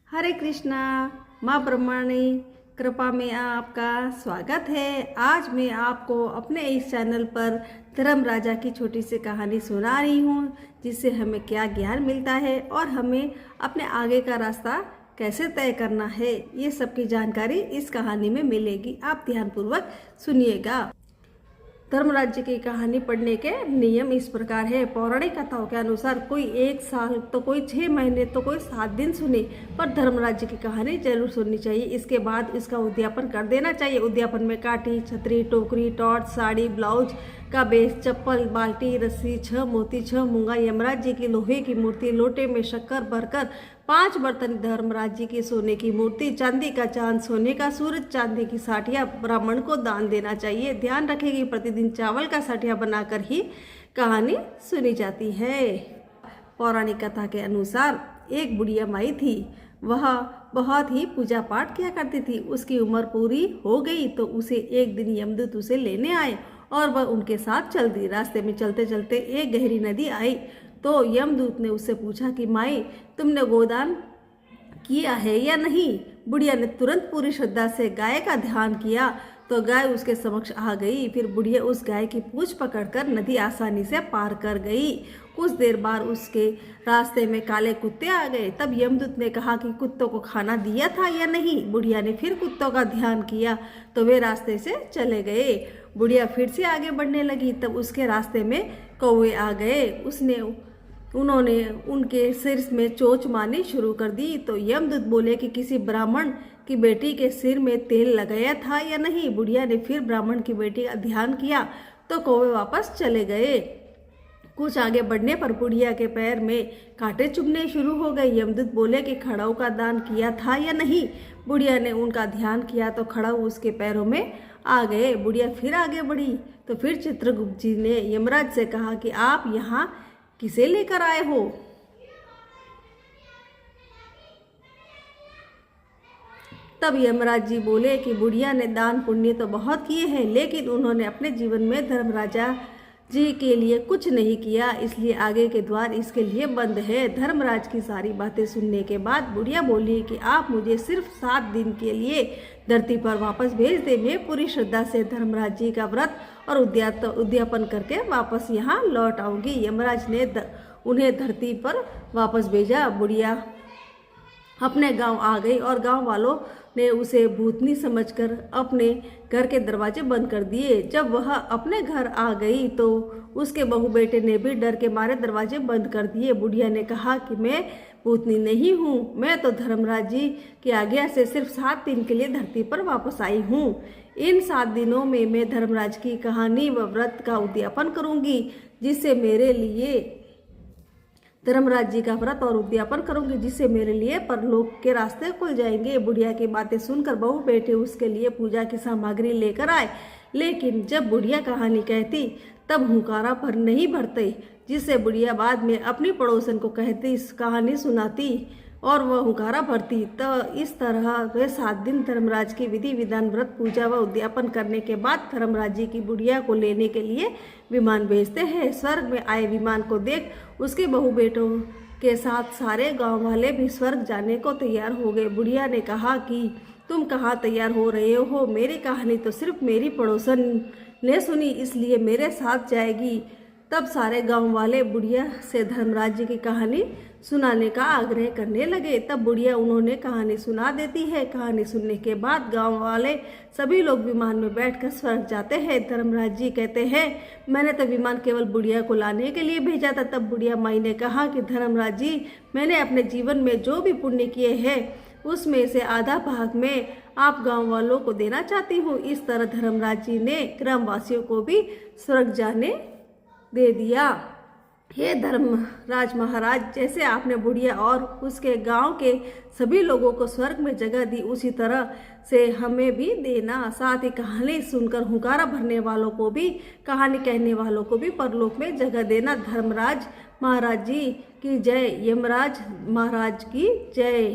हरे कृष्णा। माँ ब्रह्माणी कृपा में आपका स्वागत है। आज मैं आपको अपने इस चैनल पर धर्म राजा की छोटी सी कहानी सुना रही हूँ, जिससे हमें क्या ज्ञान मिलता है और हमें अपने आगे का रास्ता कैसे तय करना है, ये सब की जानकारी इस कहानी में मिलेगी। आप ध्यानपूर्वक सुनिएगा। धर्मराज्य की कहानी पढ़ने के नियम इस प्रकार है। पौराणिक कथाओं के अनुसार कोई 1 साल तो कोई 6 महीने तो कोई 7 दिन सुने, पर धर्मराज्य की कहानी जरूर सुननी चाहिए। इसके बाद इसका उद्यापन कर देना चाहिए। उद्यापन में काठी, छतरी, टोकरी, टॉर्च, साड़ी, ब्लाउज का बेस, चप्पल, बाल्टी, रस्सी, 6 मोती, 6 मूंगा, यमराज जी की लोहे की मूर्ति, लोटे में शक्कर भरकर 5 बर्तन, धर्मराज जी की सोने की मूर्ति, चांदी का चांद, सोने का सूरज, चांदी की साठिया ब्राह्मण को दान देना चाहिए। ध्यान रखेगी प्रतिदिन चावल का साठिया बनाकर ही कहानी सुनी जाती है। पौराणिक कथा के अनुसार एक बुढ़िया माई थी। वह बहुत ही पूजा पाठ किया करती थी। उसकी उम्र पूरी हो गई तो उसे एक दिन यमदूत उसे लेने आए और वह उनके साथ चल दी। रास्ते में चलते चलते एक गहरी नदी आई तो यमदूत ने उससे पूछा कि माई, तुमने गोदान किया है या नहीं? बुढ़िया ने तुरंत पूरी श्रद्धा से गाय का ध्यान किया तो गाय उसके समक्ष आ गई। फिर बुढ़िया उस गाय की पूंछ पकड़कर नदी आसानी से पार कर गई। कुछ देर बाद उसके रास्ते में काले कुत्ते आ गए। तब यमदूत ने कहा कि कुत्तों को खाना दिया था या नहीं? बुढ़िया ने फिर कुत्तों का ध्यान किया तो वे रास्ते से चले गए। बुढ़िया फिर से आगे बढ़ने लगी। तब उसके रास्ते में कौवे आ गए। उन्होंने उनके सिर में चोंच मारनी शुरू कर दी। तो यमदूत बोले कि किसी ब्राह्मण की बेटी के सिर में तेल लगाया था या नहीं? बुढ़िया ने फिर ब्राह्मण की बेटी का ध्यान किया तो कौवे वापस चले गए। कुछ आगे बढ़ने पर बुढ़िया के पैर में कांटे चुभने शुरू हो गए। यमदूत बोले कि खड़ाऊ का दान किया था या नहीं? बुढ़िया ने उनका ध्यान किया तो खड़ाऊ उसके पैरों में आ गए। बुढ़िया फिर आगे बढ़ी तो फिर चित्रगुप्त जी ने यमराज से कहा कि आप यहाँ किसे लेकर आए हो? तब यमराज जी बोले कि बुढ़िया ने दान पुण्य तो बहुत किए हैं, लेकिन उन्होंने अपने जीवन में धर्मराजा जी के लिए कुछ नहीं किया, इसलिए आगे के द्वार इसके लिए बंद है। धर्मराज की सारी बातें सुनने के बाद बुढ़िया बोली कि आप मुझे सिर्फ 7 दिन के लिए धरती पर वापस भेज दे। मैं पूरी श्रद्धा से धर्मराज जी का व्रत और उद्यापन करके वापस यहाँ लौट आऊंगी। यमराज ने उन्हें धरती पर वापस भेजा। बुढ़िया अपने गांव आ गई और गांव वालों ने उसे भूतनी समझकर अपने घर के दरवाजे बंद कर दिए। जब वह अपने घर आ गई तो उसके बहू बेटे ने भी डर के मारे दरवाजे बंद कर दिए। बुढ़िया ने कहा कि मैं भूतनी नहीं हूँ, मैं तो धर्मराज जी की आज्ञा से सिर्फ 7 दिन के लिए धरती पर वापस आई हूँ। इन 7 दिनों में मैं धर्मराज की कहानी व व्रत का उद्यापन करूँगी, जिससे मेरे लिए धर्मराज जी का व्रत और उद्यापन करूंगी, जिससे मेरे लिए परलोक के रास्ते खुल जाएंगे। बुढ़िया की बातें सुनकर बहू बेटे उसके लिए पूजा की सामग्री लेकर आए, लेकिन जब बुढ़िया कहानी कहती तब हुंकारा भर नहीं भरते, जिससे बुढ़िया बाद में अपनी पड़ोसन को कहती, इस कहानी सुनाती और वह हुंकारा भरती। तो इस तरह वे 7 दिन धर्मराज की विधि विधान, व्रत, पूजा व उद्यापन करने के बाद धर्मराज जी की बुढ़िया को लेने के लिए विमान भेजते हैं। स्वर्ग में आए विमान को देख उसके बहू बेटों के साथ सारे गांव वाले भी स्वर्ग जाने को तैयार हो गए। बुढ़िया ने कहा कि तुम कहाँ तैयार हो रहे हो? मेरी कहानी तो सिर्फ मेरी पड़ोसन ने सुनी, इसलिए मेरे साथ जाएगी। तब सारे गांव वाले बुढ़िया से धर्मराज जी की कहानी सुनाने का आग्रह करने लगे। तब बुढ़िया उन्होंने कहानी सुना देती है। कहानी सुनने के बाद गांव वाले सभी लोग विमान में बैठकर स्वर्ग जाते हैं। धर्मराज जी कहते हैं, मैंने तो विमान केवल बुढ़िया को लाने के लिए भेजा था। तब बुढ़िया माई ने कहा कि धर्मराज जी, मैंने अपने जीवन में जो भी पुण्य किए हैं उसमें से आधा भाग में आप गांव वालों को देना चाहती हूँ। इस तरह धर्मराज जी ने ग्रामवासियों को भी स्वर्ग जाने दे दिया। हे धर्मराज महाराज, जैसे आपने बुढ़िया और उसके गांव के सभी लोगों को स्वर्ग में जगह दी, उसी तरह से हमें भी देना। साथ ही कहानी सुनकर हुंकारा भरने वालों को भी, कहानी कहने वालों को भी परलोक में जगह देना। धर्मराज महाराज जी की जय। यमराज महाराज की जय।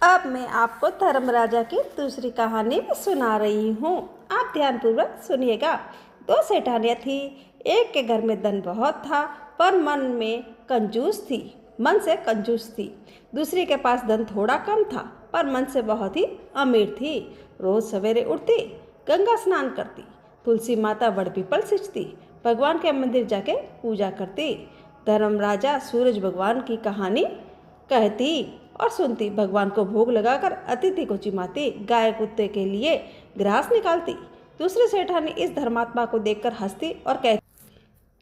अब मैं आपको धर्मराजा की दूसरी कहानी भी सुना रही हूँ। आप ध्यानपूर्वक सुनिएगा। 2 सेठानियाँ थी। एक के घर में धन बहुत था पर मन में कंजूस थी। मन से कंजूस थी। दूसरी के पास धन थोड़ा कम था पर मन से बहुत ही अमीर थी। रोज सवेरे उठती, गंगा स्नान करती, तुलसी माता वड़ पीपल सींचती, भगवान के मंदिर जाके पूजा करती। धर्मराजा सूरज भगवान की कहानी कहती और सुनती, भगवान को भोग लगाकर अतिथि को चिमाती, गाय कुत्ते के लिए घास निकालती। दूसरी सेठानी इस धर्मात्मा को देखकर हंसती और कहती,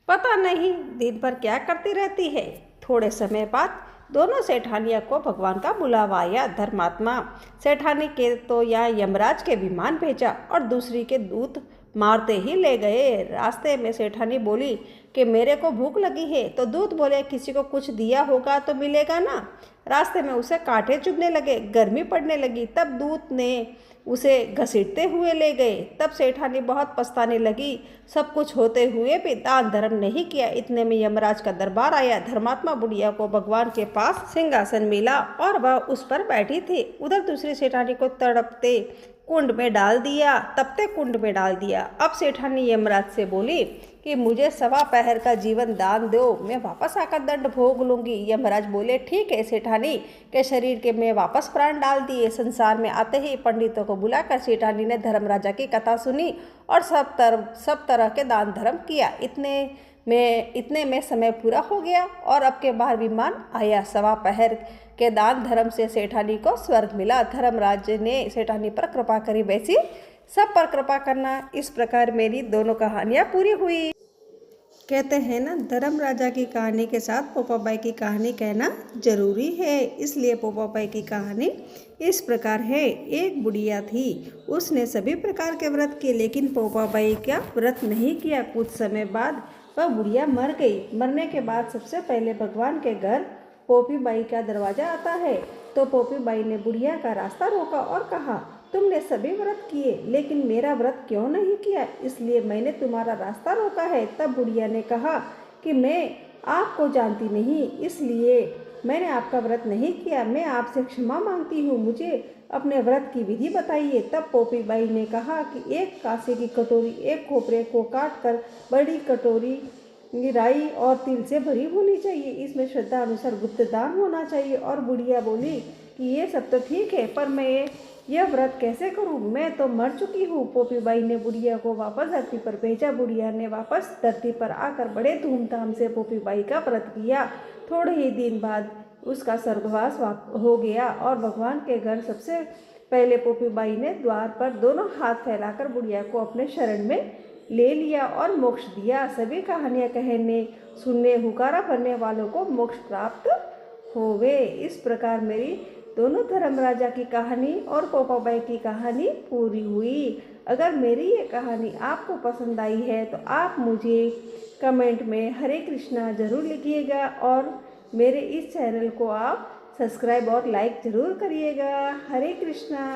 पता नहीं दिन भर क्या करती रहती है। थोड़े समय बाद दोनों सेठानियों को भगवान का बुलावा आया। धर्मात्मा सेठानी के तो यहाँ यमराज के विमान भेजा और दूसरी के दूत मारते ही ले गए। रास्ते में सेठानी बोली कि मेरे को भूख लगी है, तो दूत बोले किसी को कुछ दिया होगा तो मिलेगा ना। रास्ते में उसे कांटे चुभने लगे, गर्मी पड़ने लगी, तब दूत ने उसे घसीटते हुए ले गए। तब सेठानी बहुत पछताने लगी, सब कुछ होते हुए भी दान धर्म नहीं किया। इतने में यमराज का दरबार आया। धर्मात्मा बुढ़िया को भगवान के पास सिंहासन मिला और वह उस पर बैठी थी। उधर दूसरी सेठानी को तड़पते कुंड में डाल दिया, तपते कुंड में डाल दिया। अब सेठानी यमराज से बोली कि मुझे 1.25 पहर का जीवन दान दो, मैं वापस आकर दंड भोग लूंगी। यमराज बोले ठीक है। सेठानी के शरीर के में वापस प्राण डाल दिए। संसार में आते ही पंडितों को बुलाकर सेठानी ने धर्मराजा की कथा सुनी और सब तरह के दान धर्म किया। इतने में समय पूरा हो गया और अब के बाहर विमान आया। 1.25 पहर के दान धर्म से सेठानी को स्वर्ग मिला। धर्मराज ने सेठानी पर कृपा करी, वैसी सब पर कृपा करना। इस प्रकार मेरी दोनों कहानियाँ पूरी हुई। कहते हैं ना, धर्म राजा की कहानी के साथ पोपाबाई की कहानी कहना जरूरी है। इसलिए पोपाबाई की कहानी इस प्रकार है। एक बुढ़िया थी, उसने सभी प्रकार के व्रत किए लेकिन पोपाबाई का व्रत नहीं किया। कुछ समय बाद वह बुढ़िया मर गई। मरने के बाद सबसे पहले भगवान के घर पोपीबाई का दरवाजा आता है। तो पोपीबाई ने बुढ़िया का रास्ता रोका और कहा, तुमने सभी व्रत किए लेकिन मेरा व्रत क्यों नहीं किया, इसलिए मैंने तुम्हारा रास्ता रोका है। तब बुढ़िया ने कहा कि मैं आपको जानती नहीं, इसलिए मैंने आपका व्रत नहीं किया। मैं आपसे क्षमा मांगती हूँ, मुझे अपने व्रत की विधि बताइए। तब पोपीबाई ने कहा कि एक कांसे की कटोरी, एक खोपरे को काट कर बड़ी कटोरी राई और तिल से भरी होनी चाहिए। इसमें श्रद्धा अनुसार गुप्त दान होना चाहिए। और बुढ़िया बोली कि ये सब तो ठीक है, पर मैं यह व्रत कैसे करूं, मैं तो मर चुकी हूँ। पोपीबाई ने बुढ़िया को वापस धरती पर भेजा। बुढ़िया ने वापस धरती पर आकर बड़े धूमधाम से पोपीबाई का व्रत किया। थोड़े ही दिन बाद उसका स्वर्गवास हो गया और भगवान के घर सबसे पहले पोपीबाई ने द्वार पर दोनों हाथ फैलाकर बुढ़िया को अपने शरण में ले लिया और मोक्ष दिया। सभी कहानियाँ कहने सुनने हुकारा भरने वालों को मोक्ष प्राप्त होवे। इस प्रकार मेरी दोनों धर्मराजा की कहानी और पोपाबाई की कहानी पूरी हुई। अगर मेरी ये कहानी आपको पसंद आई है तो आप मुझे कमेंट में हरे कृष्णा ज़रूर लिखिएगा और मेरे इस चैनल को आप सब्सक्राइब और लाइक ज़रूर करिएगा। हरे कृष्णा।